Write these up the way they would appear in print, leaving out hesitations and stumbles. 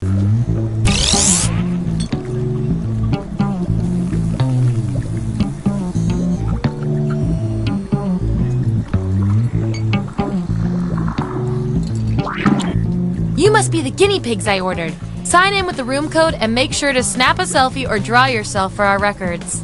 You must be the guinea pigs I ordered. Sign in with the room code and make sure to snap a selfie or draw yourself for our records.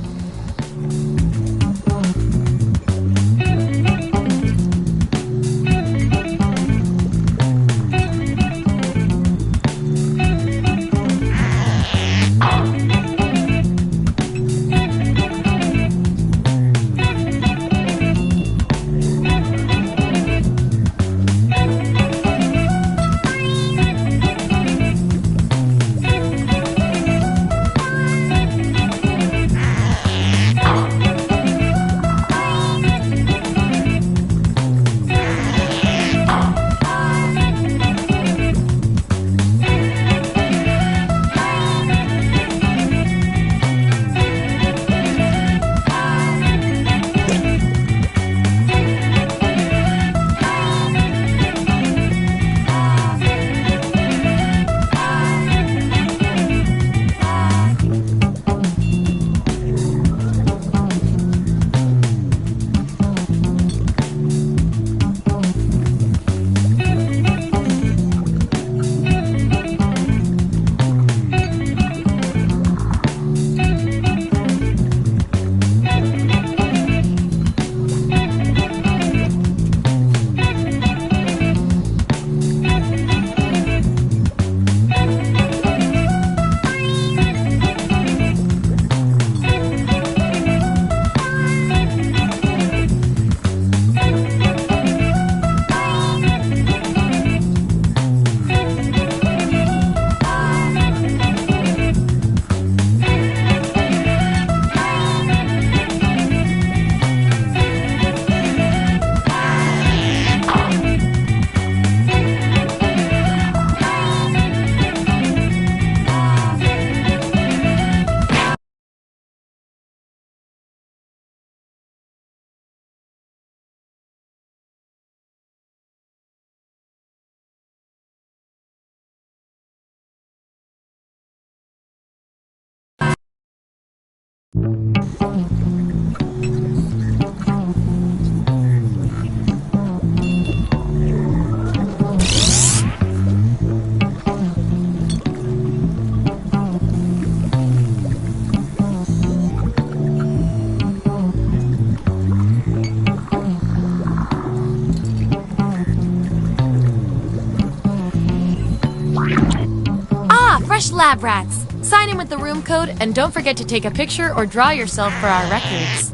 Fresh lab rats. Sign in with the room code and don't forget to take a picture or draw yourself for our records.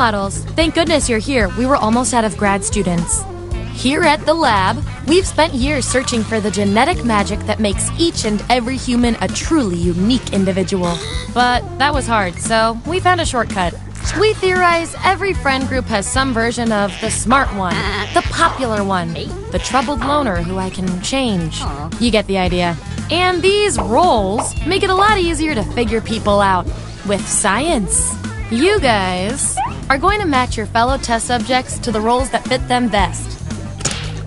models. Thank goodness you're here. We were almost out of grad students. Here at the lab, we've spent years searching for the genetic magic that makes each and every human a truly unique individual. But that was hard, so we found a shortcut. We theorize every friend group has some version of the smart one, the popular one, the troubled loner who I can change. You get the idea. And these roles make it a lot easier to figure people out with science. You guys are going to match your fellow test subjects to the roles that fit them best.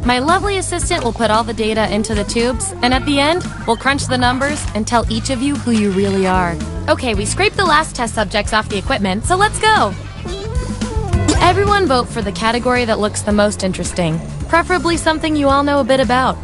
My lovely assistant will put all the data into the tubes, and at the end, we'll crunch the numbers and tell each of you who you really are. Okay, we scraped the last test subjects off the equipment, so let's go! Everyone vote for the category that looks the most interesting, preferably something you all know a bit about.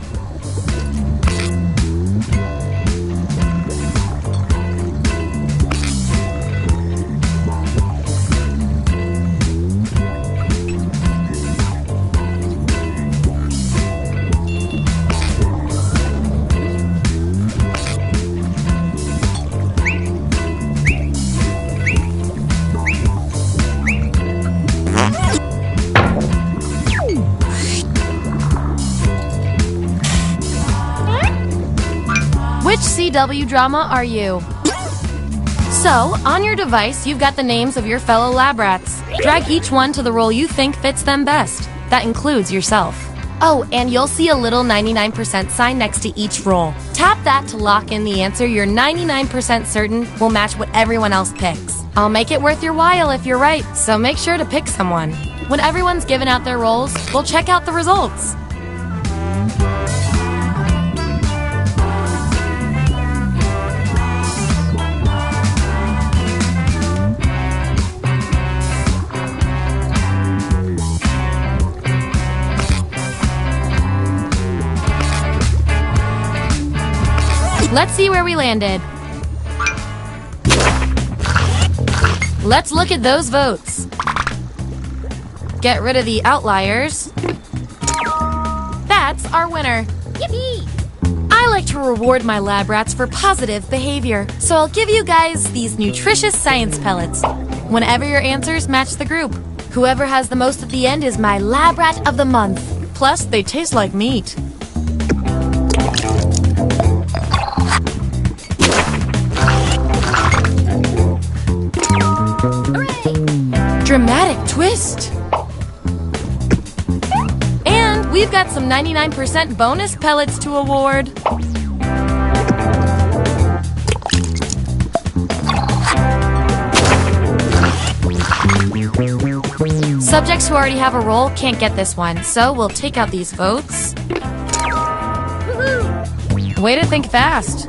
Which CW drama are you? So, on your device, you've got the names of your fellow lab rats. Drag each one to the role you think fits them best. That includes yourself. Oh, and you'll see a little 99% sign next to each role. Tap that to lock in the answer you're 99% certain will match what everyone else picks. I'll make it worth your while if you're right, so make sure to pick someone. When everyone's given out their roles, we'll check out the results. Let's see where we landed. Let's look at those votes. Get rid of the outliers. That's our winner. Yippee! I like to reward my lab rats for positive behavior, so I'll give you guys these nutritious science pellets. Whenever your answers match the group, whoever has the most at the end is my lab rat of the month. Plus, they taste like meat. Dramatic twist! And we've got some 99% bonus pellets to award. Subjects who already have a role can't get this one, so we'll take out these votes. Way to think fast.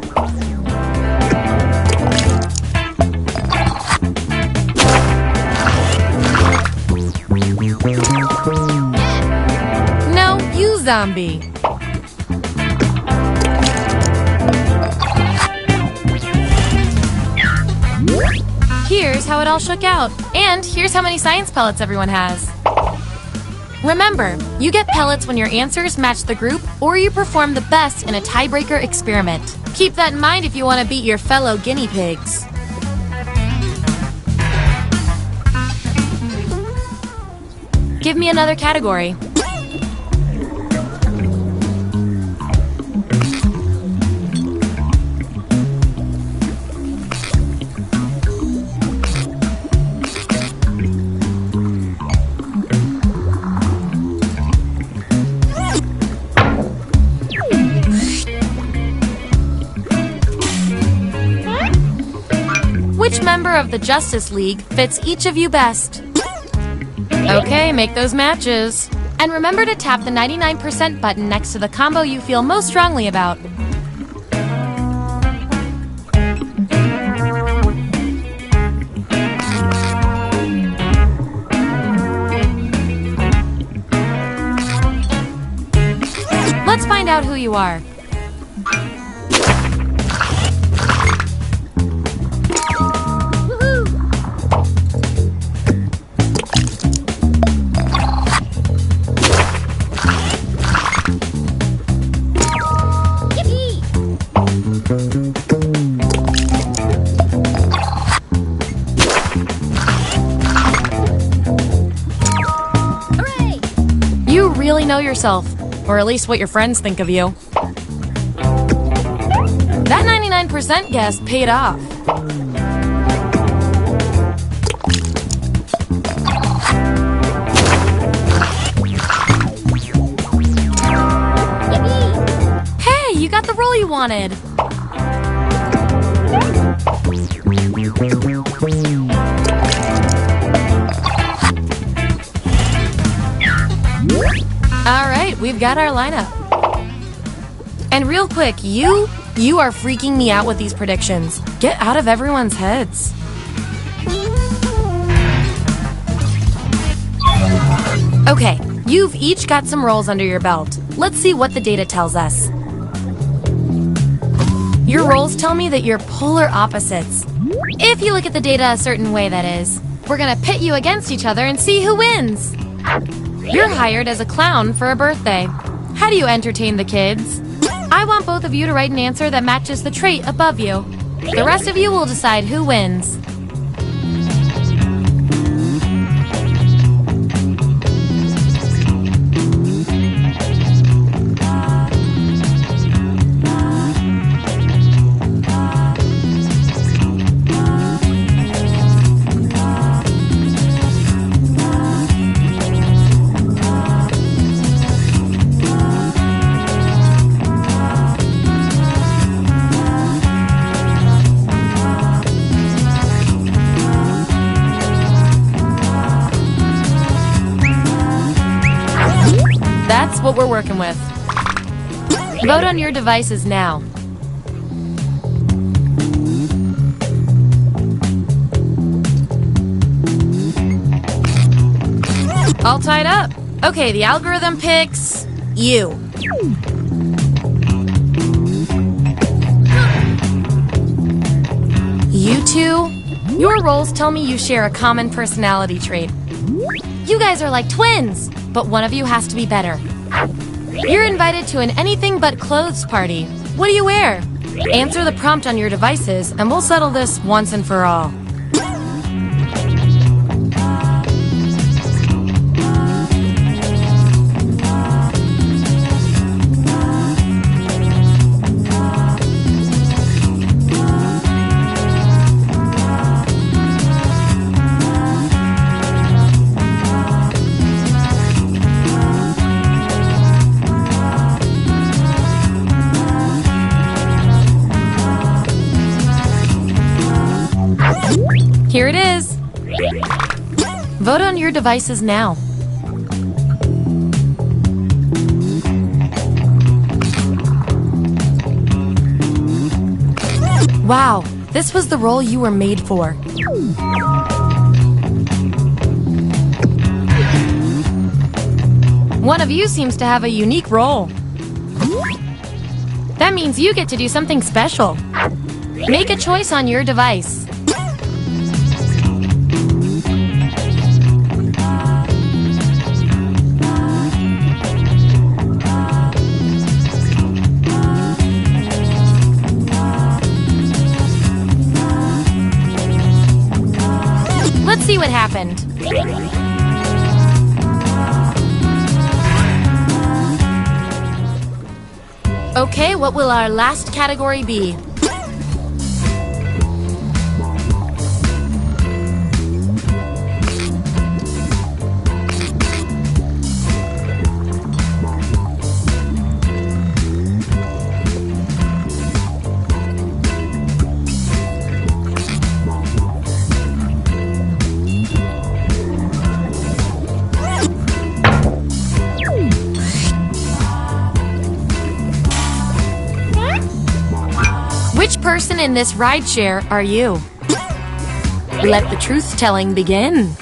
No, you zombie. Here's how it all shook out. And here's how many science pellets everyone has. Remember, you get pellets when your answers match the group or you perform the best in a tiebreaker experiment. Keep that in mind if you want to beat your fellow guinea pigs. Give me another category. Which member of the Justice League fits each of you best? Okay, make those matches. And remember to tap the 99% button next to the combo you feel most strongly about. Let's find out who you are. You really know yourself, or at least what your friends think of you. That 99% guess paid off. Hey, you got the role you wanted. All right, we've got our lineup. And real quick, you are freaking me out with these predictions. Get out of everyone's heads. Okay, you've each got some roles under your belt. Let's see what the data tells us. Your roles tell me that you're polar opposites. If you look at the data a certain way, that is. We're gonna pit you against each other and see who wins. You're hired as a clown for a birthday. How do you entertain the kids? I want both of you to write an answer that matches the trait above you. The rest of you will decide who wins. That's what we're working with. Vote on your devices now. All tied up. Okay, the algorithm picks you. You two, your roles tell me you share a common personality trait. You guys are like twins, but one of you has to be better. You're invited to an anything but clothes party. What do you wear? Answer the prompt on your devices, and we'll settle this once and for all. Here it is. Vote on your devices now. Wow, this was the role you were made for. One of you seems to have a unique role. That means you get to do something special. Make a choice on your device. Let's see what happened. Okay, what will our last category be? Which person in this rideshare are you? Let the truth-telling begin.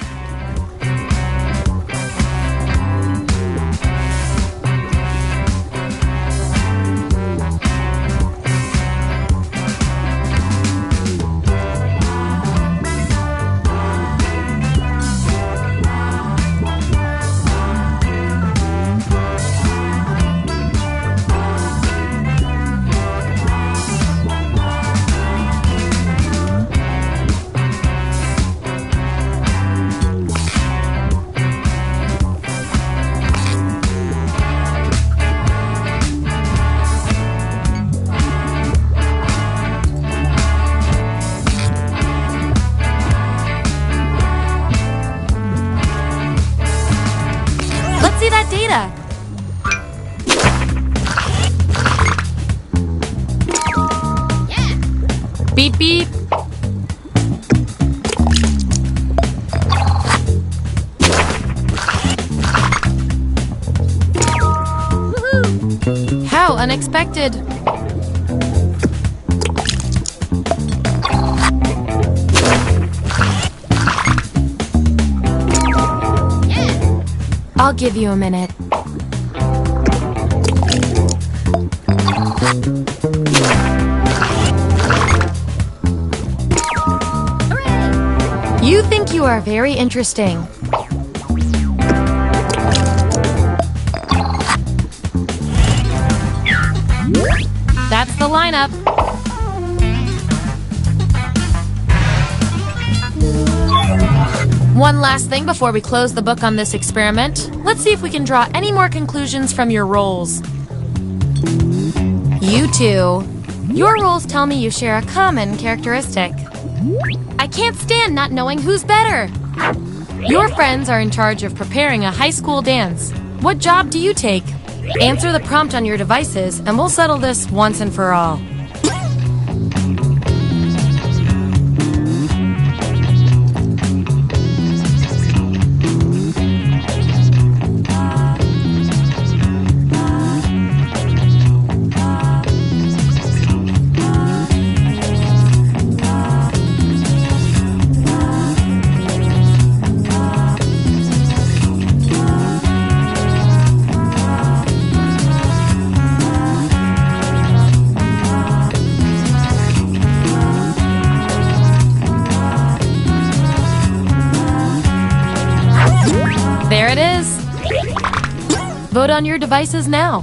Beep beep. How unexpected. I'll give you a minute. You think you are very interesting. That's the lineup. One last thing before we close the book on this experiment. Let's see if we can draw any more conclusions from your roles. You two. Your roles tell me you share a common characteristic. I can't stand not knowing who's better. Your friends are in charge of preparing a high school dance. What job do you take? Answer the prompt on your devices and we'll settle this once and for all. There it is. Vote on your devices now.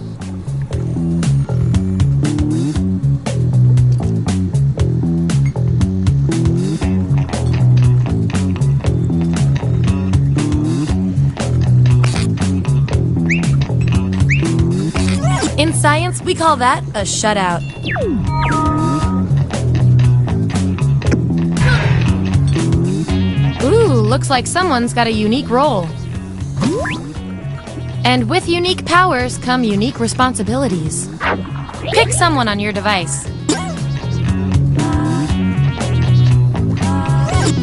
In science, we call that a shutout. Ooh, looks like someone's got a unique role. And with unique powers come unique responsibilities. Pick someone on your device.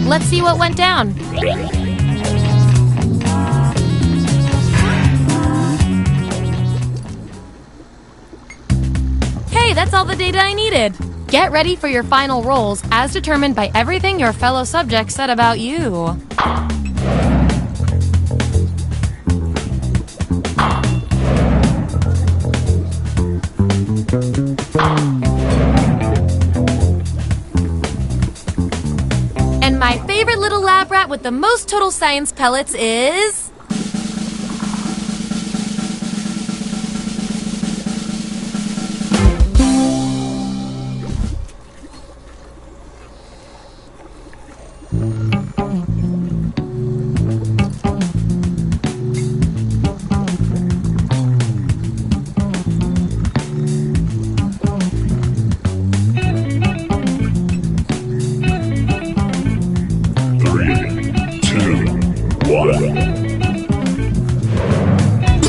Let's see what went down. Hey, that's all the data I needed. Get ready for your final roles as determined by everything your fellow subjects said about you. And my favorite little lab rat with the most total science pellets is...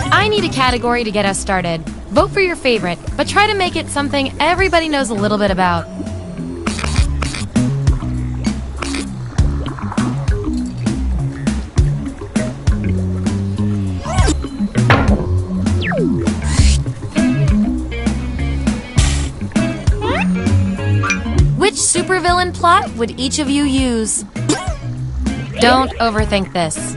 I need a category to get us started. Vote for your favorite, but try to make it something everybody knows a little bit about. Which supervillain plot would each of you use? Don't overthink this.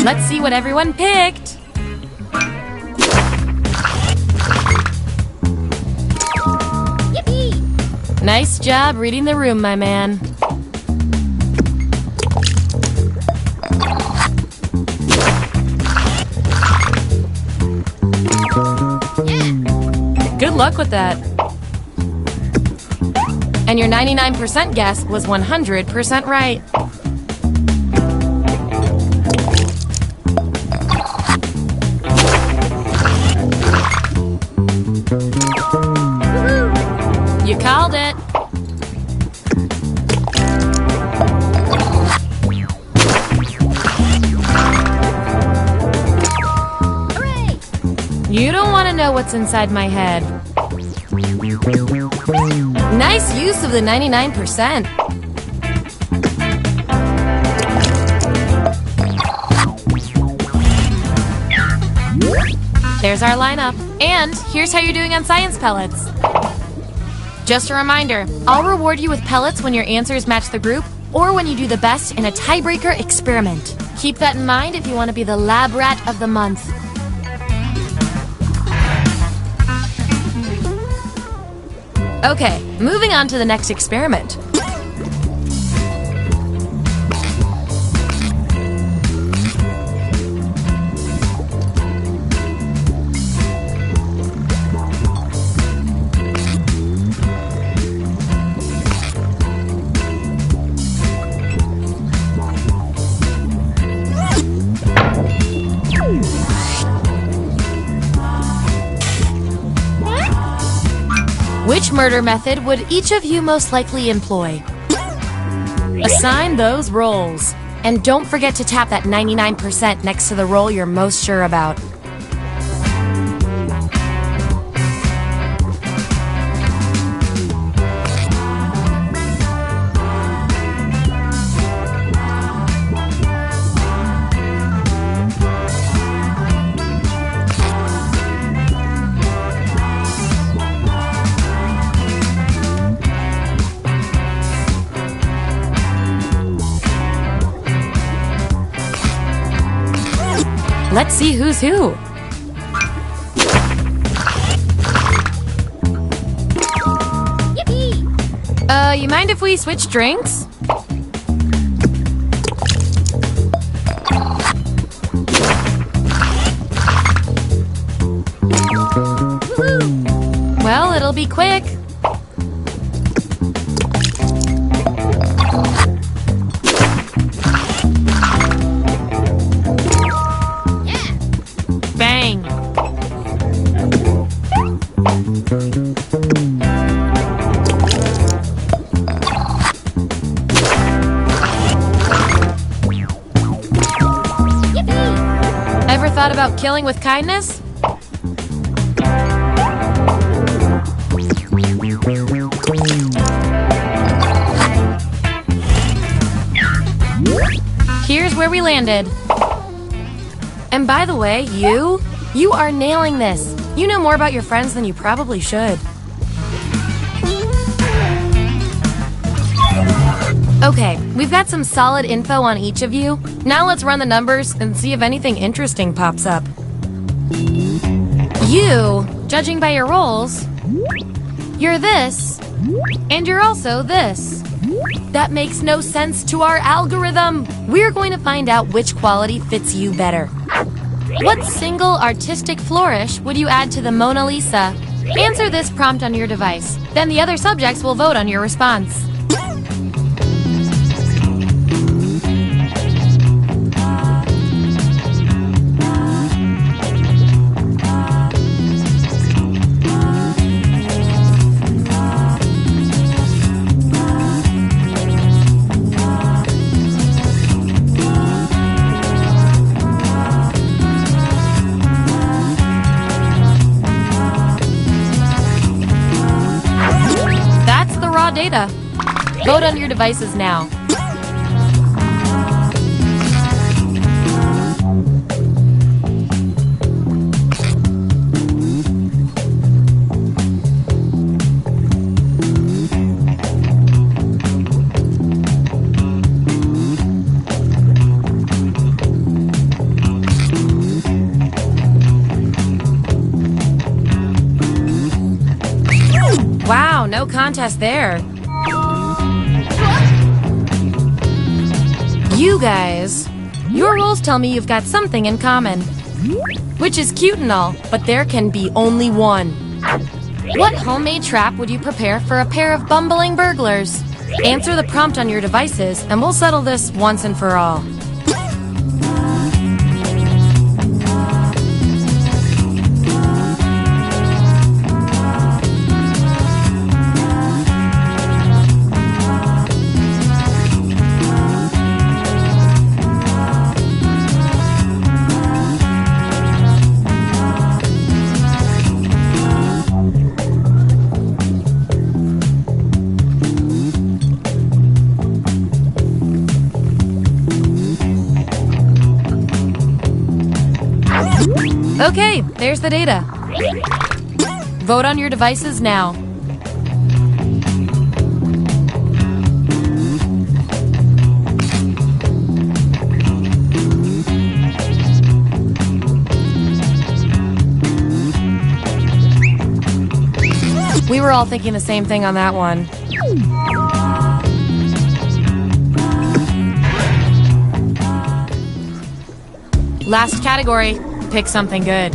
Let's see what everyone picked. Yippee! Nice job reading the room, my man. Yeah. Good luck with that. And your 99% guess was 100% right. You called it. Hooray! You don't want to know what's inside my head. Nice use of the 99%. There's our lineup. And here's how you're doing on science pellets. Just a reminder, I'll reward you with pellets when your answers match the group or when you do the best in a tiebreaker experiment. Keep that in mind if you want to be the lab rat of the month. Okay, moving on to the next experiment. Which murder method would each of you most likely employ? Assign those roles. And don't forget to tap that 99% next to the role you're most sure about. Let's see who's who. Yippee! You mind if we switch drinks? Woohoo! Well, it'll be quick. Bang! Yippee! Ever thought about killing with kindness? Here's where we landed. And by the way, you are nailing this. You know more about your friends than you probably should. Okay, we've got some solid info on each of you. Now let's run the numbers and see if anything interesting pops up. You, judging by your roles, you're this, and you're also this. That makes no sense to our algorithm. We're going to find out which quality fits you better. What single artistic flourish would you add to the Mona Lisa? Answer this prompt on your device. Then the other subjects will vote on your response. Data. Vote on your devices now. Wow, no contest there. You guys, your roles tell me you've got something in common. Which is cute and all, but there can be only one. What homemade trap would you prepare for a pair of bumbling burglars? Answer the prompt on your devices, and we'll settle this once and for all. Okay, there's the data. Vote on your devices now. We were all thinking the same thing on that one. Last category. Pick something good.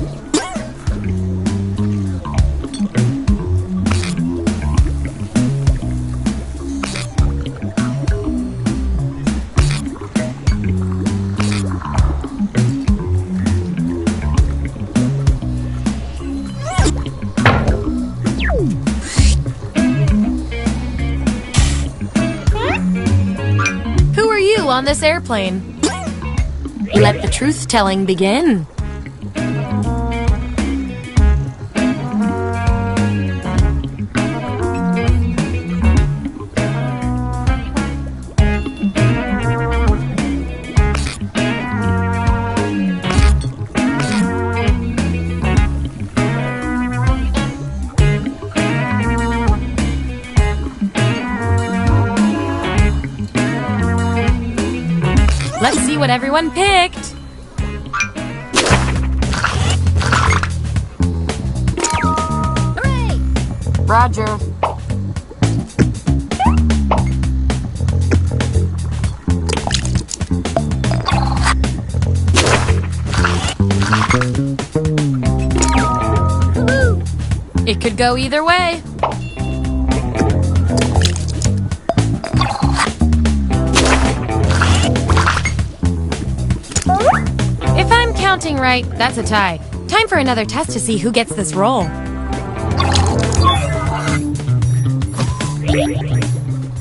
Who are you on this airplane? Let the truth-telling begin. Let's see what everyone picked. Hooray! Roger. It could go either way. If I'm counting right, that's a tie. Time for another test to see who gets this role.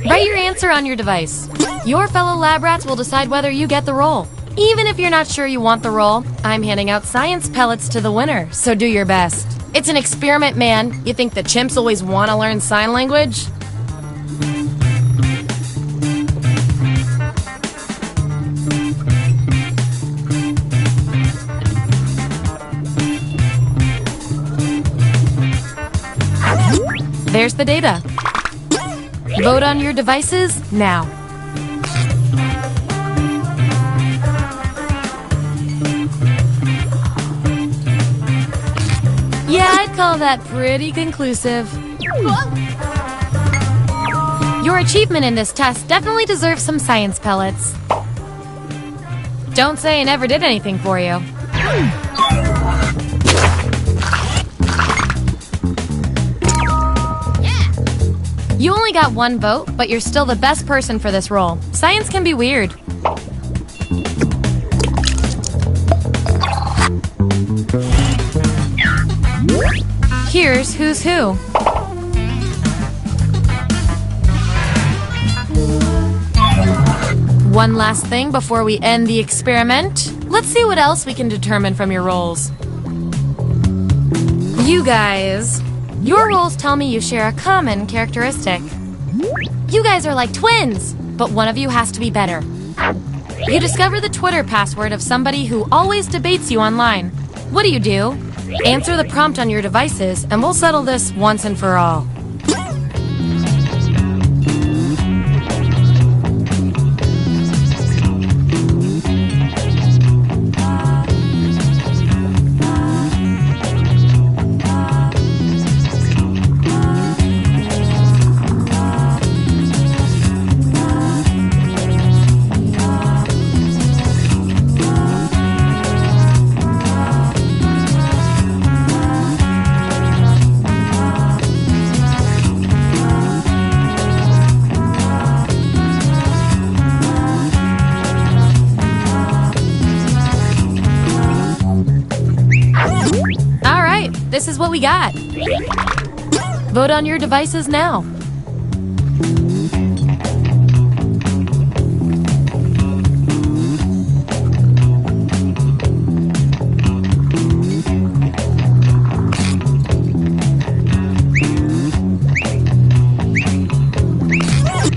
Write your answer on your device. Your fellow lab rats will decide whether you get the role. Even if you're not sure you want the role, I'm handing out science pellets to the winner, so do your best. It's an experiment, man. You think the chimps always want to learn sign language? There's the data. Vote on your devices now. Yeah, I'd call that pretty conclusive. Your achievement in this test definitely deserves some science pellets. Don't say I never did anything for you. You only got one vote, but you're still the best person for this role. Science can be weird. Here's who's who. One last thing before we end the experiment. Let's see what else we can determine from your roles. You guys. Your roles tell me you share a common characteristic. You guys are like twins, but one of you has to be better. You discover the Twitter password of somebody who always debates you online. What do? Answer the prompt on your devices, and we'll settle this once and for all. This is what we got. Vote on your devices now.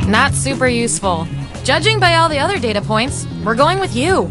Not super useful. Judging by all the other data points, we're going with you.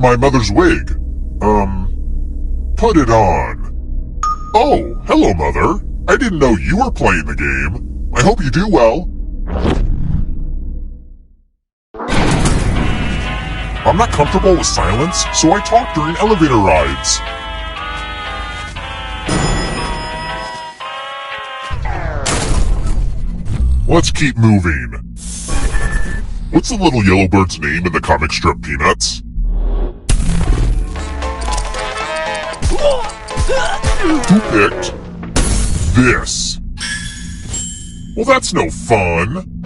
It's my mother's wig. Put it on. Oh, hello, Mother. I didn't know you were playing the game. I hope you do well. I'm not comfortable with silence, so I talk during elevator rides. Let's keep moving. What's the little yellow bird's name in the comic strip Peanuts? Who picked this? Well, that's no fun.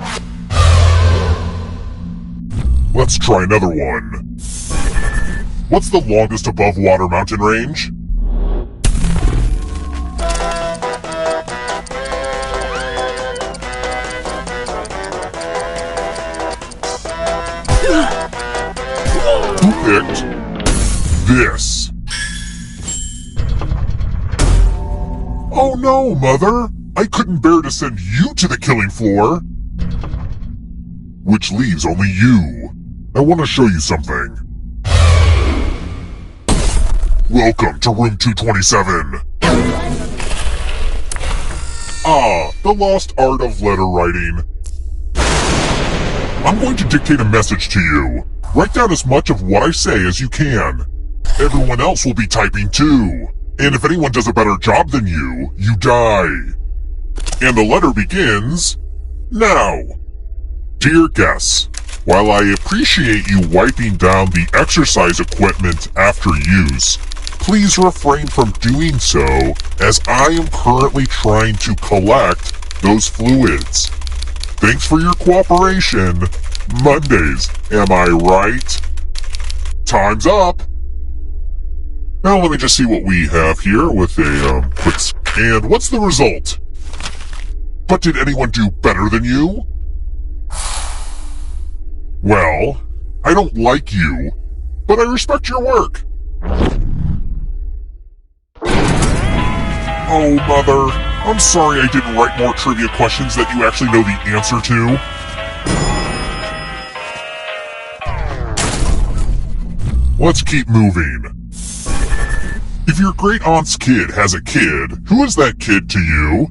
Let's try another one. What's the longest above water mountain range? Who picked this? Oh no, Mother! I couldn't bear to send you to the killing floor! Which leaves only you. I want to show you something. Welcome to room 227. Ah, the lost art of letter writing. I'm going to dictate a message to you. Write down as much of what I say as you can. Everyone else will be typing too. And if anyone does a better job than you, you die. And the letter begins now. Dear guests, while I appreciate you wiping down the exercise equipment after use, please refrain from doing so as I am currently trying to collect those fluids. Thanks for your cooperation. Mondays, am I right? Time's up. Now let me just see what we have here with a quick and what's the result? But did anyone do better than you? Well, I don't like you, but I respect your work. Oh, Mother, I'm sorry I didn't write more trivia questions that you actually know the answer to. Let's keep moving. If your great-aunt's kid has a kid, who is that kid to you?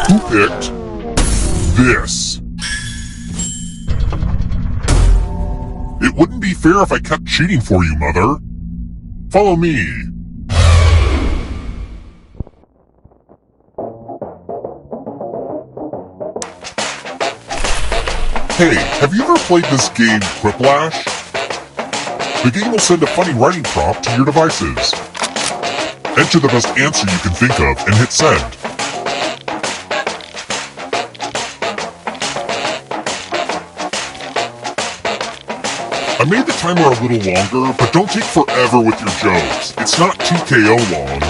Who picked this? It wouldn't be fair if I kept cheating for you, Mother. Follow me. Hey, have you ever played this game, Quiplash? The game will send a funny writing prompt to your devices. Enter the best answer you can think of and hit send. I made the timer a little longer, but don't take forever with your jokes. It's not TKO long.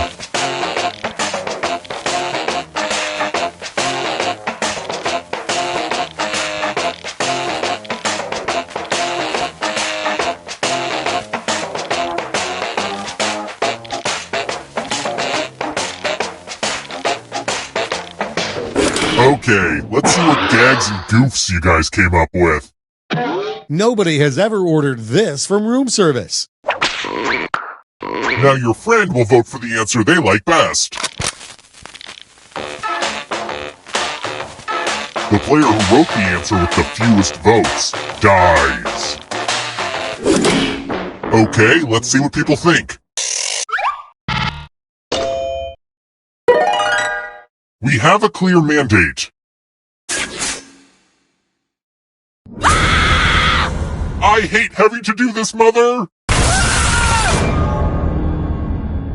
Okay, let's see what gags and goofs you guys came up with. Nobody has ever ordered this from room service. Now your friend will vote for the answer they like best. The player who wrote the answer with the fewest votes dies. Okay, let's see what people think. We have a clear mandate. I hate having to do this, Mother!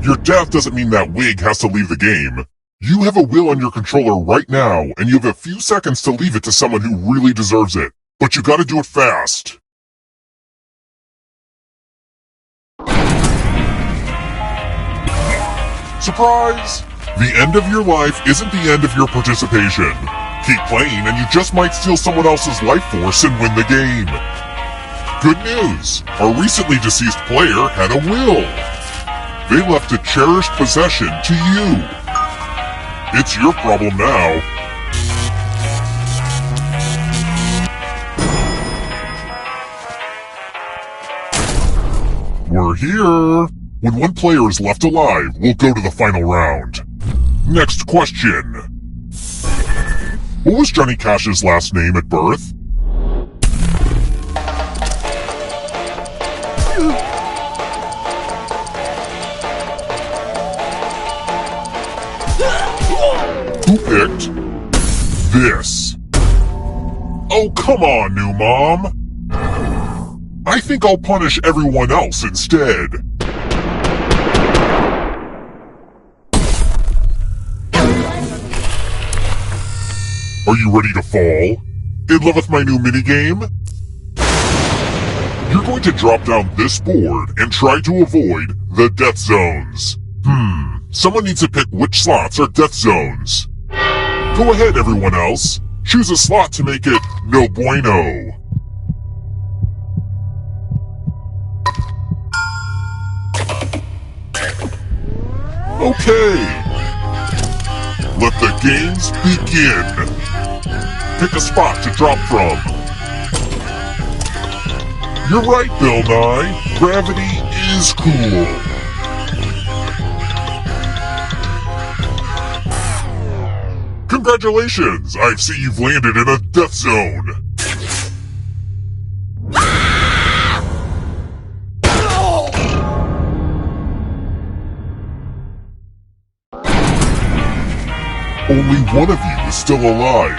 Your death doesn't mean that wig has to leave the game. You have a will on your controller right now, and you have a few seconds to leave it to someone who really deserves it. But you gotta do it fast. Surprise! The end of your life isn't the end of your participation. Keep playing and you just might steal someone else's life force and win the game. Good news! Our recently deceased player had a will. They left a cherished possession to you. It's your problem now. We're here! When one player is left alive, we'll go to the final round. Next question. What was Johnny Cash's last name at birth? Who picked this? Oh, come on, new mom! I think I'll punish everyone else instead. Are you ready to fall? In love with my new minigame? You're going to drop down this board and try to avoid the death zones. Someone needs to pick which slots are death zones. Go ahead, everyone else. Choose a slot to make it no bueno. Okay. Let the games begin. Pick a spot to drop from. You're right, Bill Nye. Gravity is cool. Congratulations! I see you've landed in a death zone. Only one of you is still alive.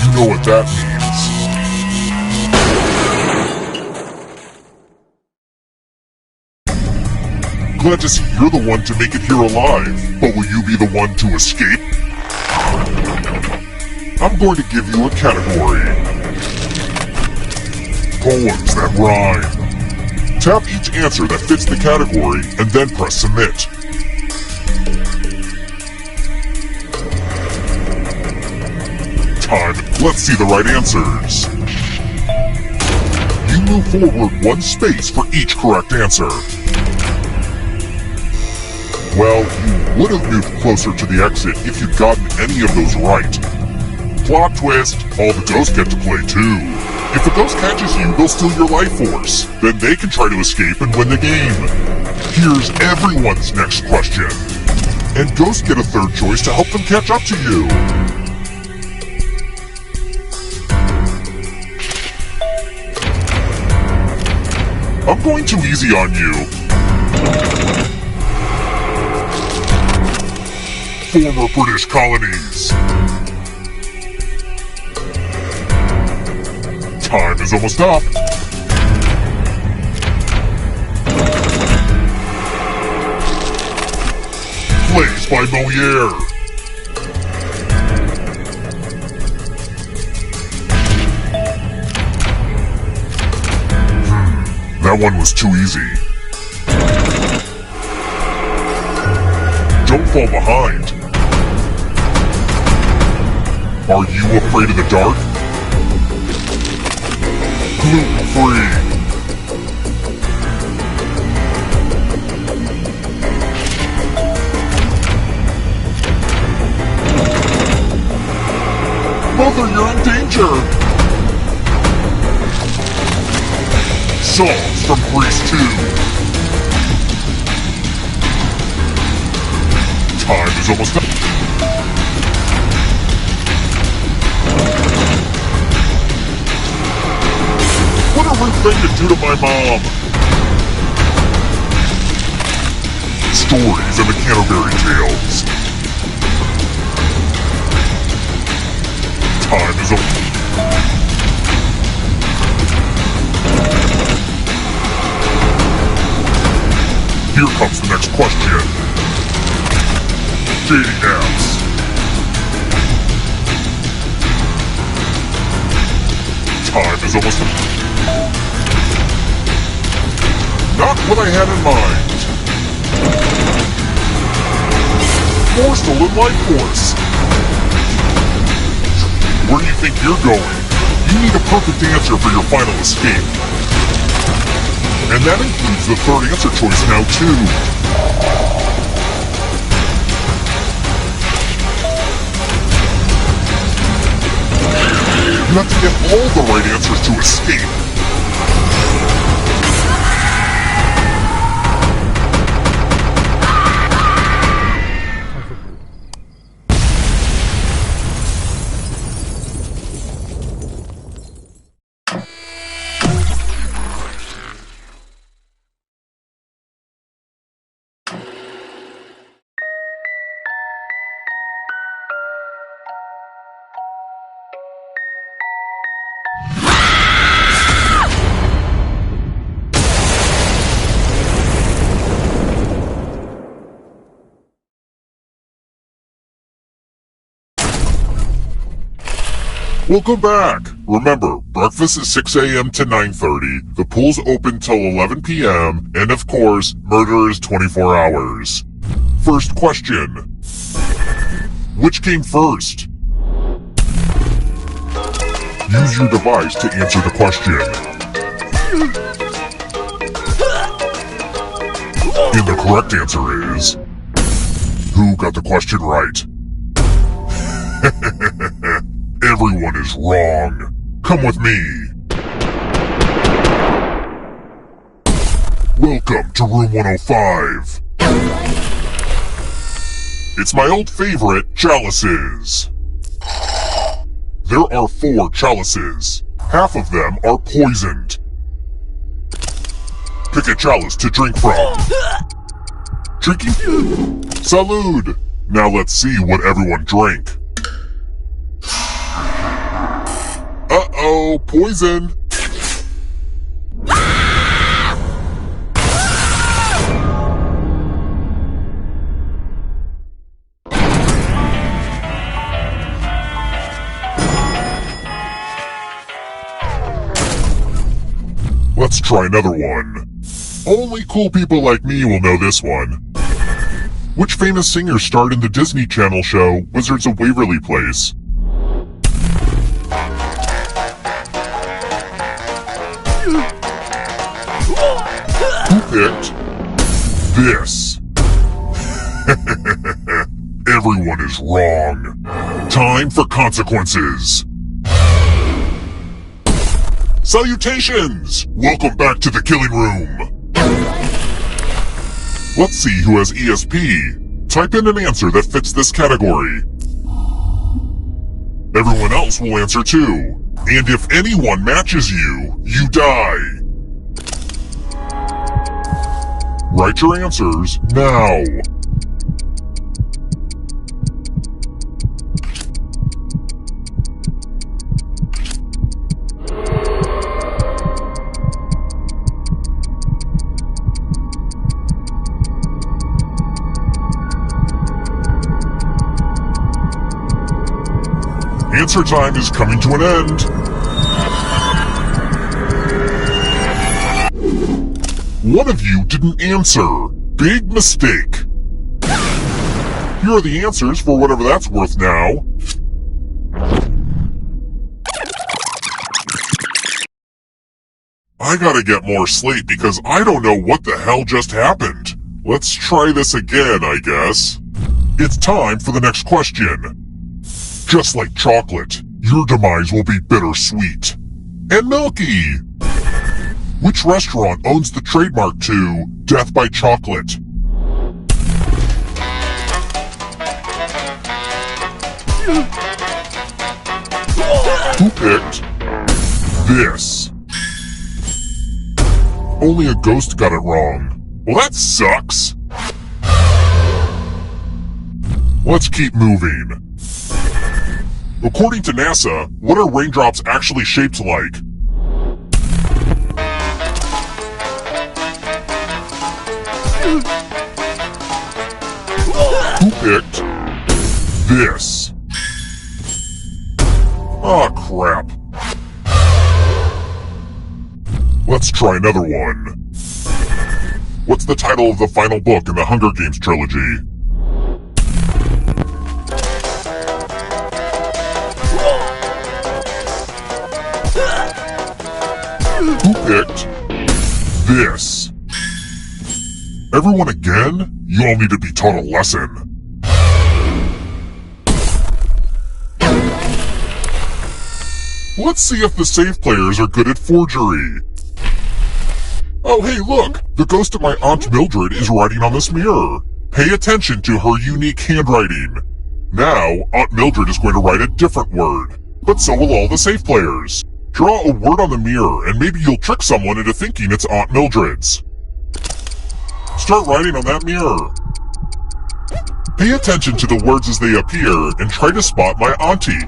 You know what that means. Glad to see you're the one to make it here alive, but will you be the one to escape? I'm going to give you a category. Poems that rhyme. Tap each answer that fits the category and then press submit. Time. Let's see the right answers. You move forward one space for each correct answer. Well, you would have moved closer to the exit if you'd gotten any of those right. Plot twist, all the ghosts get to play too. If the ghost catches you, they'll steal your life force. Then they can try to escape and win the game. Here's everyone's next question. And ghosts get a third choice to help them catch up to you. I'm going too easy on you. Former British colonies. Time is almost up. Plays by Moliere. That one was too easy. Don't fall behind. Are you afraid of the dark? Gluten-free. Mother, you're in danger! Songs from Grease 2. Time is almost up. What a rude thing to do to my mom! Stories in the Canterbury Tales. Time is up. Here comes the next question. Dating apps. Time is almost up. Not what I had in mind. More stolen life force. Where do you think you're going? You need a perfect answer for your final escape. And that includes the third answer choice now, too. You have to get all the right answers to escape. Welcome back! Remember, breakfast is 6 a.m. to 9:30, the pool's open till 11 p.m., and of course, murder is 24 hours. First question. Which came first? Use your device to answer the question. And the correct answer is... Who got the question right? Everyone is wrong. Come with me. Welcome to room 105. It's my old favorite, chalices. There are 4 chalices. Half of them are poisoned. Pick a chalice to drink from. Drinking? Salud! Now let's see what everyone drank. Uh-oh, poison! Let's try another one. Only cool people like me will know this one. Which famous singer starred in the Disney Channel show Wizards of Waverly Place? Who picked this? Everyone is wrong. Time for consequences. Salutations! Welcome back to the killing room. Let's see who has ESP. Type in an answer that fits this category. Everyone else will answer too. And if anyone matches you, you die. Write your answers now. Answer time is coming to an end. One of you didn't answer. Big mistake. Here are the answers for whatever that's worth now. I gotta get more sleep because I don't know what the hell just happened. Let's try this again, I guess. It's time for the next question. Just like chocolate, your demise will be bittersweet. And milky! Which restaurant owns the trademark to Death by Chocolate? Who picked this? Only a ghost got it wrong. Well, that sucks. Let's keep moving. According to NASA, what are raindrops actually shaped like? Who picked this? Aw, crap. Let's try another one. What's the title of the final book in the Hunger Games trilogy? Who picked this? Everyone again? You all need to be taught a lesson. Let's see if the safe players are good at forgery. Oh hey look! The ghost of my Aunt Mildred is writing on this mirror. Pay attention to her unique handwriting. Now, Aunt Mildred is going to write a different word. But so will all the safe players. Draw a word on the mirror and maybe you'll trick someone into thinking it's Aunt Mildred's. Start writing on that mirror. Pay attention to the words as they appear and try to spot my auntie.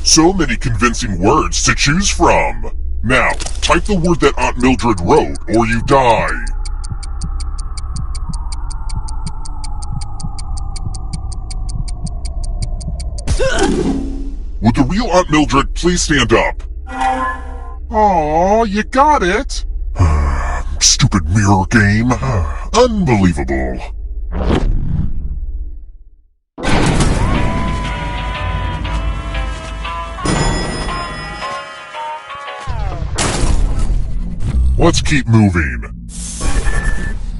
So many convincing words to choose from. Now, type the word that Aunt Mildred wrote, or you die. Would the real Aunt Mildred please stand up? Aw, you got it. Stupid mirror game. Unbelievable. Let's keep moving.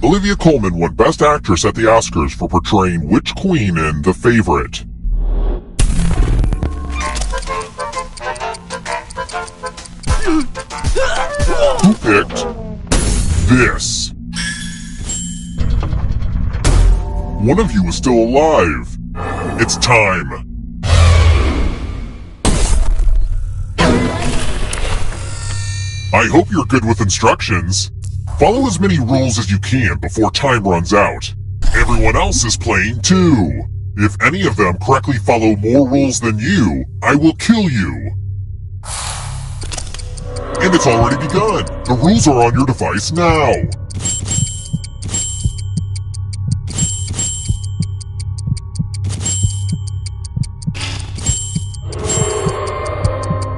Olivia Colman won Best Actress at the Oscars for portraying which queen in The Favorite? Who picked this? One of you is still alive. It's time. I hope you're good with instructions. Follow as many rules as you can before time runs out. Everyone else is playing too. If any of them correctly follow more rules than you, I will kill you. And it's already begun. The rules are on your device now.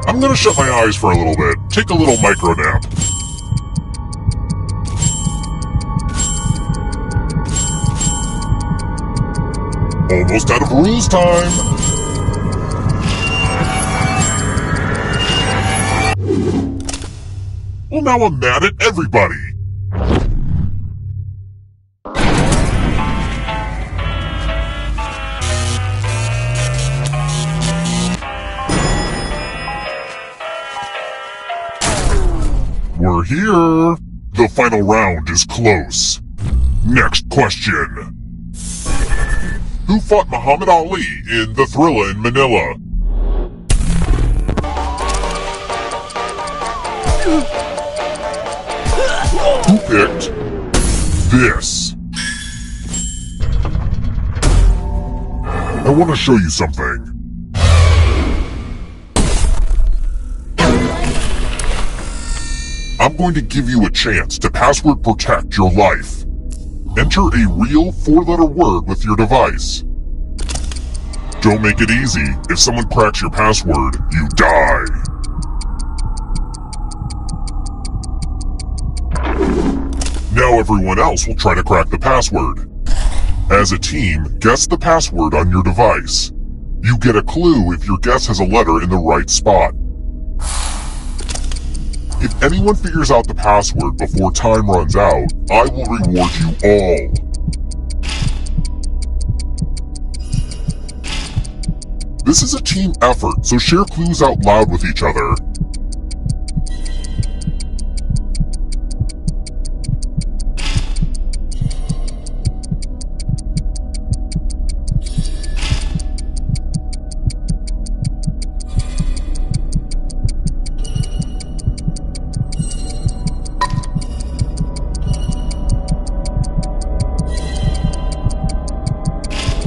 I'm gonna shut my eyes for a little bit. Take a little micro nap. Almost out of rules time. Well, now I'm mad at everybody. We're here. The final round is close. Next question. Who fought Muhammad Ali in the Thrilla in Manila? Who picked this? I want to show you something. I'm going to give you a chance to password protect your life. Enter a real 4-letter word with your device. Don't make it easy. If someone cracks your password, you die. Now everyone else will try to crack the password. As a team, guess the password on your device. You get a clue if your guess has a letter in the right spot. If anyone figures out the password before time runs out, I will reward you all. This is a team effort, so share clues out loud with each other.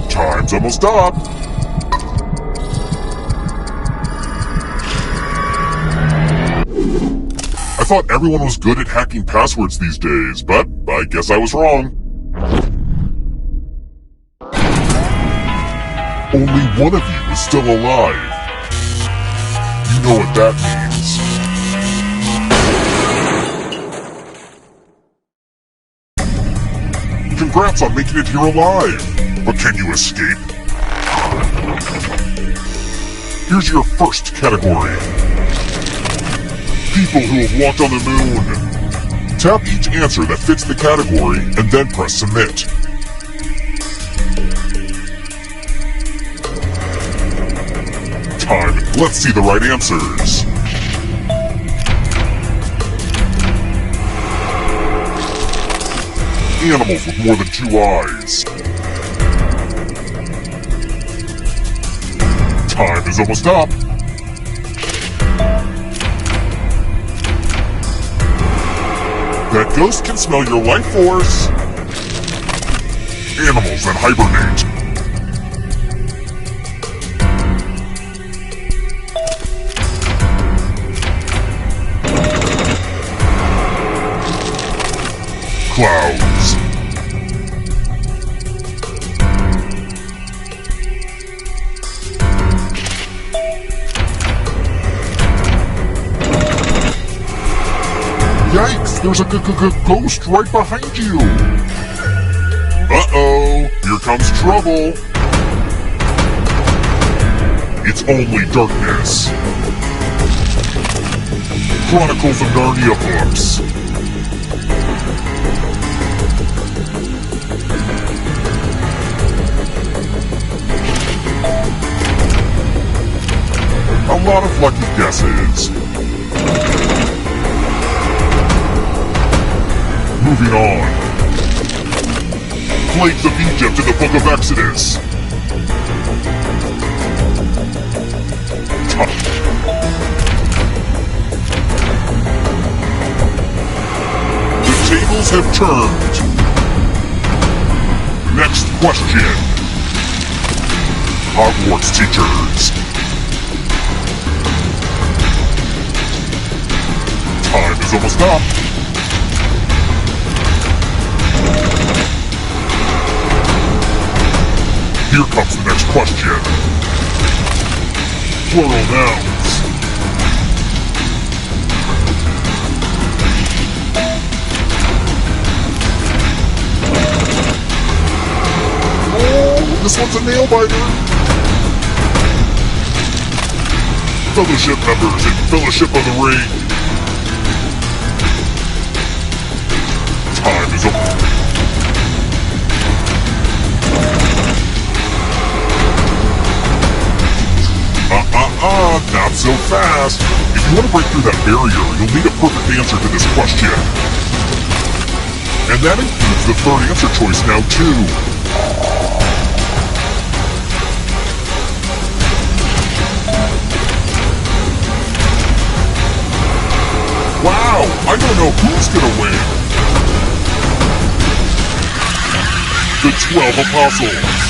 Time's almost up. I thought everyone was good at hacking passwords these days, but I guess I was wrong. Only one of you is still alive. You know what that means. Congrats on making it here alive. But can you escape? Here's your first category. People who have walked on the moon. Tap each answer that fits the category and then press submit. Time. Let's see the right answers. Animals with more than 2 eyes. Time is almost up. That ghost can smell your life force. Animals that hibernate. clouds. Yikes, there's a ghost right behind you. Uh-oh, here comes trouble. It's only darkness. Chronicles of Narnia books. A lot of lucky guesses. Moving on. Plagues of Egypt in the Book of Exodus. The tables have turned. Next question. Hogwarts teachers. Time is almost up. Here comes the next question. Plural nouns. Oh, this one's a nail biter. Fellowship members in Fellowship of the Ring. Time is up. Not so fast. If you want to break through that barrier, you'll need a perfect answer to this question. And that includes the third answer choice now, too. Wow, I don't know who's gonna win. The 12 Apostles.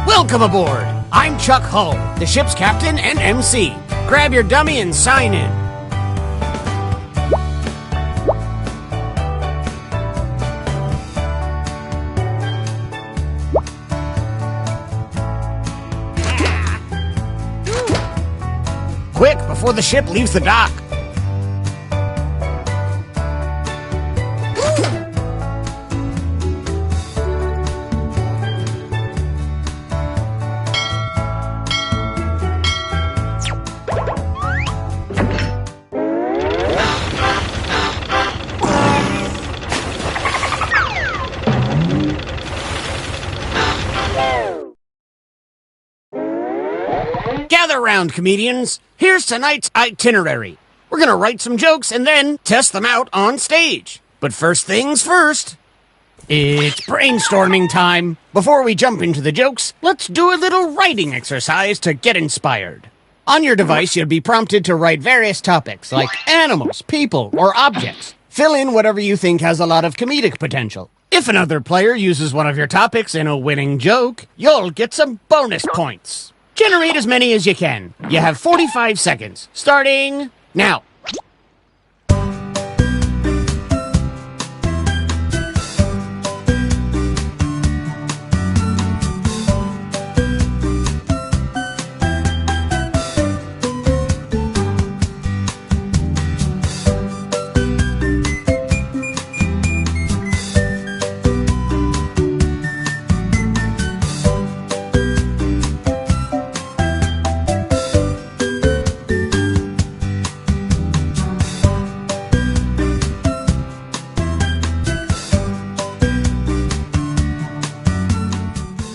Welcome aboard! I'm Chuck Hull, the ship's captain and MC. Grab your dummy and sign in. Quick, before the ship leaves the dock. Gather round, comedians. Here's tonight's itinerary. We're gonna write some jokes and then test them out on stage. But first things first, it's brainstorming time. Before we jump into the jokes, let's do a little writing exercise to get inspired. On your device, you'll be prompted to write various topics like animals, people, or objects. Fill in whatever you think has a lot of comedic potential. If another player uses one of your topics in a winning joke, you'll get some bonus points. Generate as many as you can. You have 45 seconds, starting now.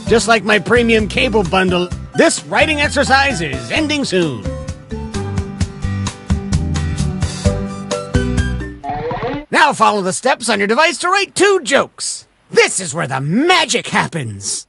Just like my premium cable bundle, this writing exercise is ending soon. Now follow the steps on your device to write 2 jokes. This is where the magic happens.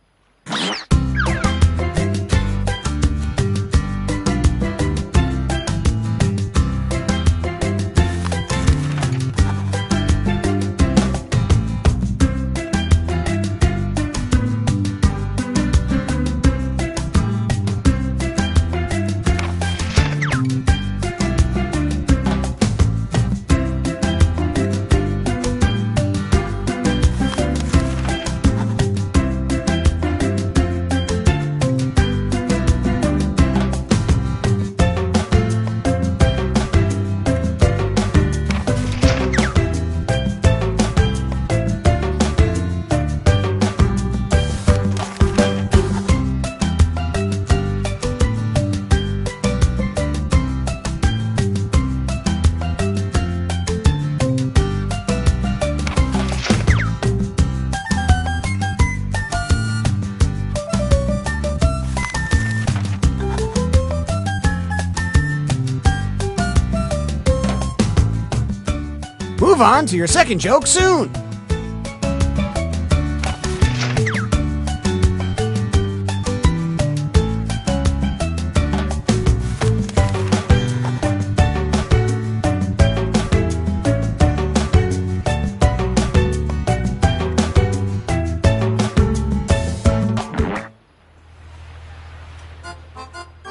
Move on to your second joke soon.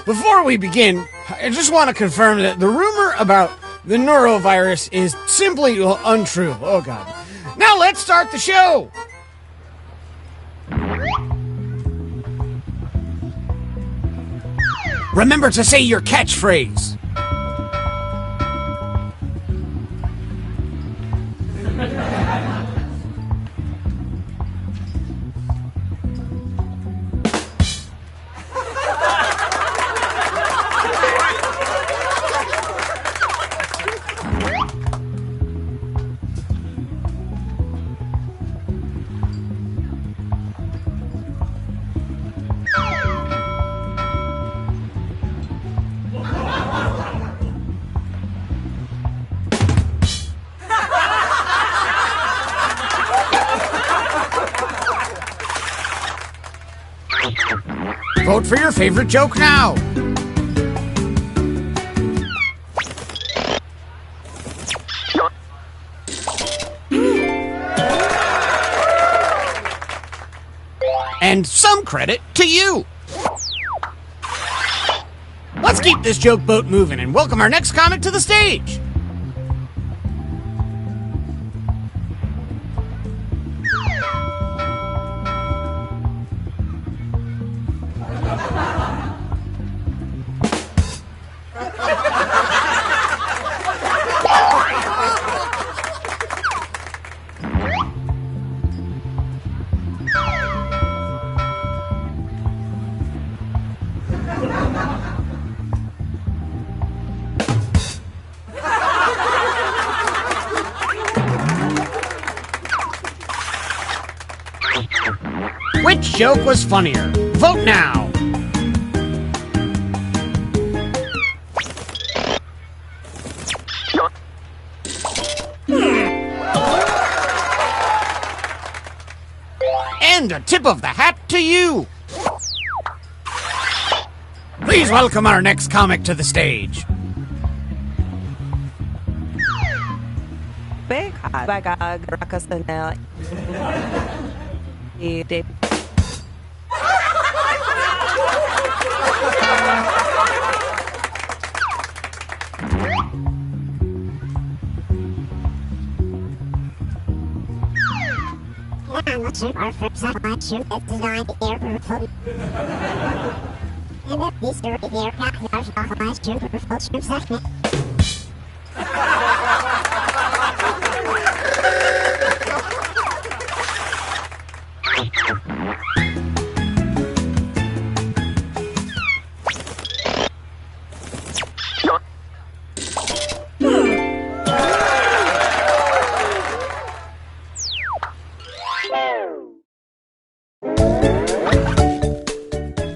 Before we begin, I just want to confirm that the rumor about the norovirus is simply untrue. Oh, God. Now let's start the show. Remember to say your catchphrase. Vote for your favorite joke now. And some credit to you. Let's keep this joke boat moving and welcome our next comic to the stage. Which joke was funnier? Vote now! And a tip of the hat to you. Please welcome our next comic to the stage.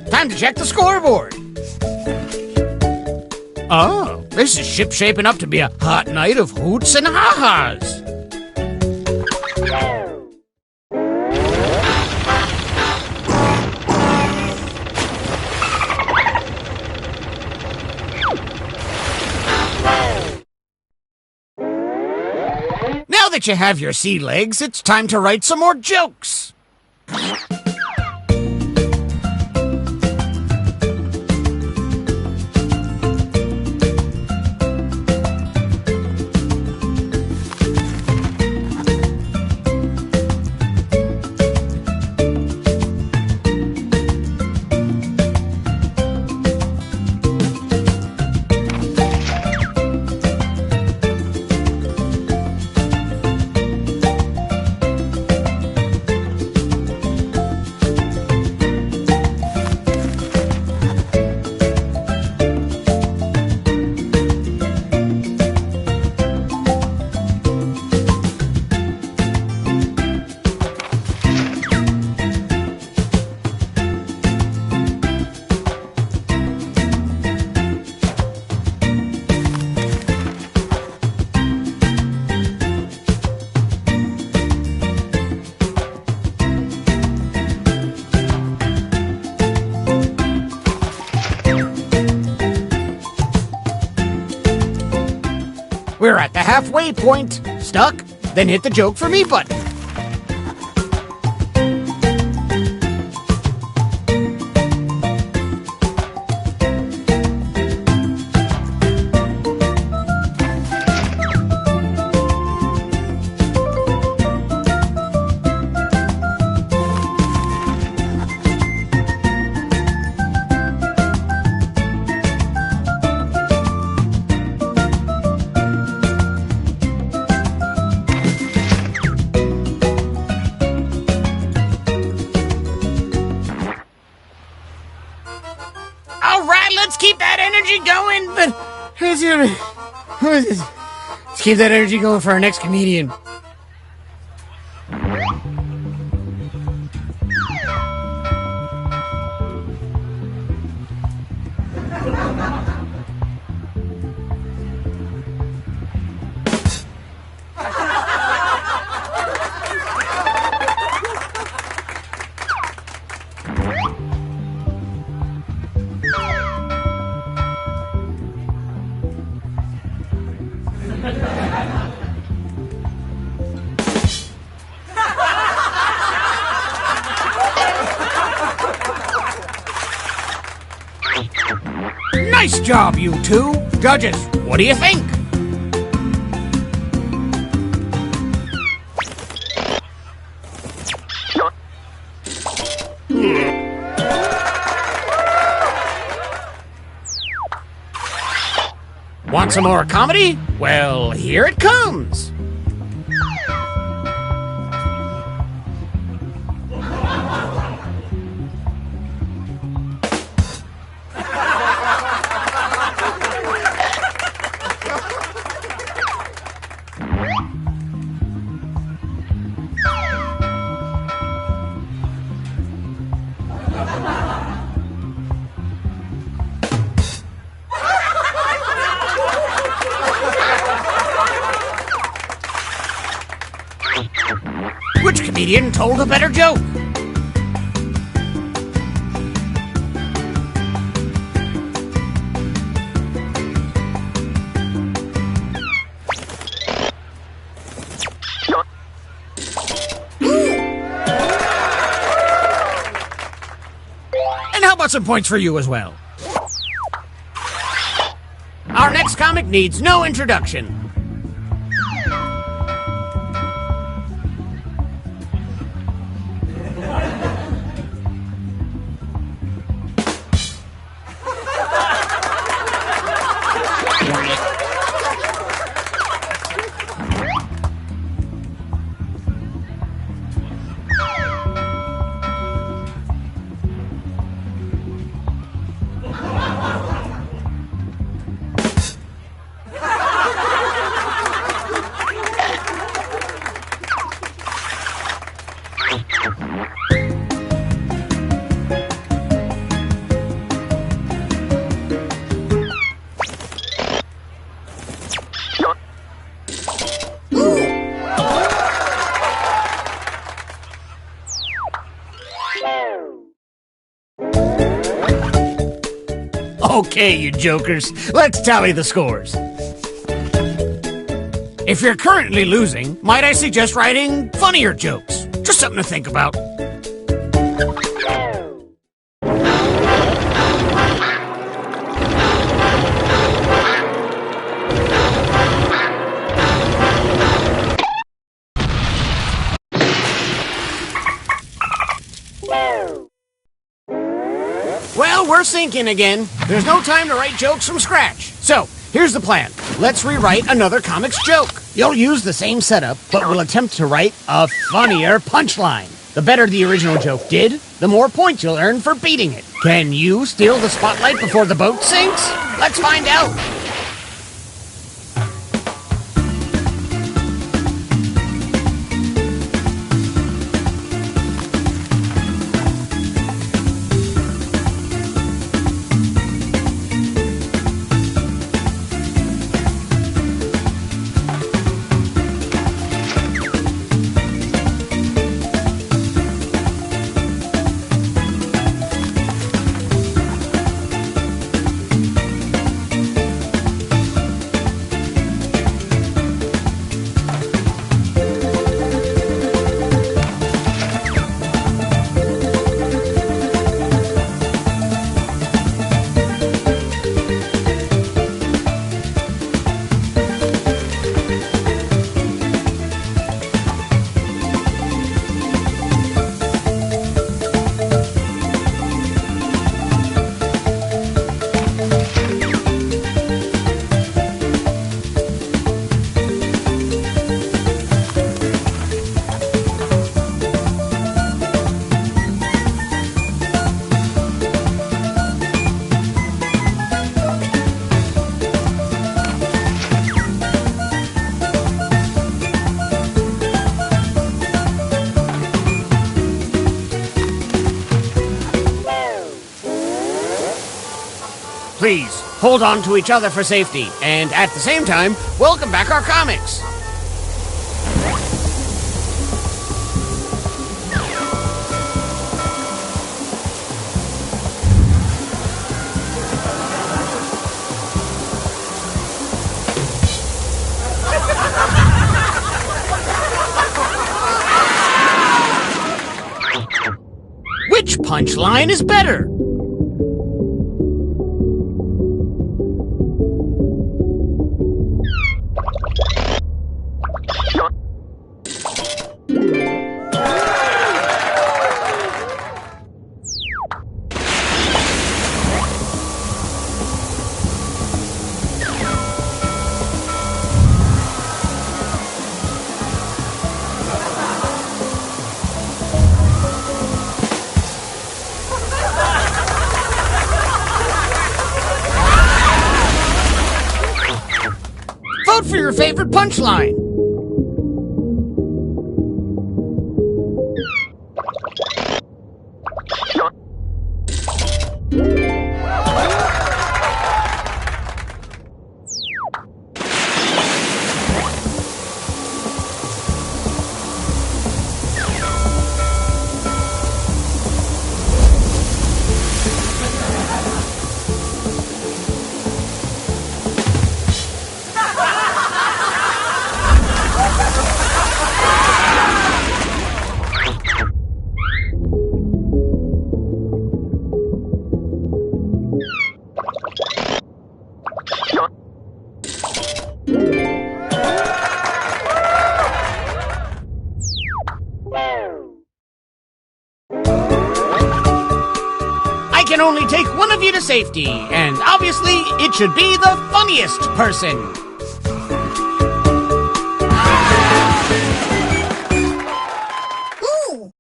Time to check the scoreboard. Oh, this is shaping up to be a hot night of hoots and ha-has. Now that you have your sea legs, it's time to write some more jokes. We're at the halfway point. Stuck? Then hit the joke for me button. Let's keep that energy going. But let's keep that energy going for our next comedian. Nice job, you two. Judges, what do you think? Want some more comedy? Well, here it comes. Which comedian told a better joke? How about some points for you as well? Our next comic needs no introduction. Okay, you jokers, let's tally the scores. If you're currently losing, might I suggest writing funnier jokes? Just something to think about. Well, we're sinking again. There's no time to write jokes from scratch. So, here's the plan. Let's rewrite another comic's joke. You'll use the same setup, but we'll attempt to write a funnier punchline. The better the original joke did, the more points you'll earn for beating it. Can you steal the spotlight before the boat sinks? Let's find out. Please, hold on to each other for safety, and at the same time, welcome back our comics. Which punchline is better? Vote for your favorite punchline. can only take one of you to safety, and obviously it should be the funniest person. Ooh.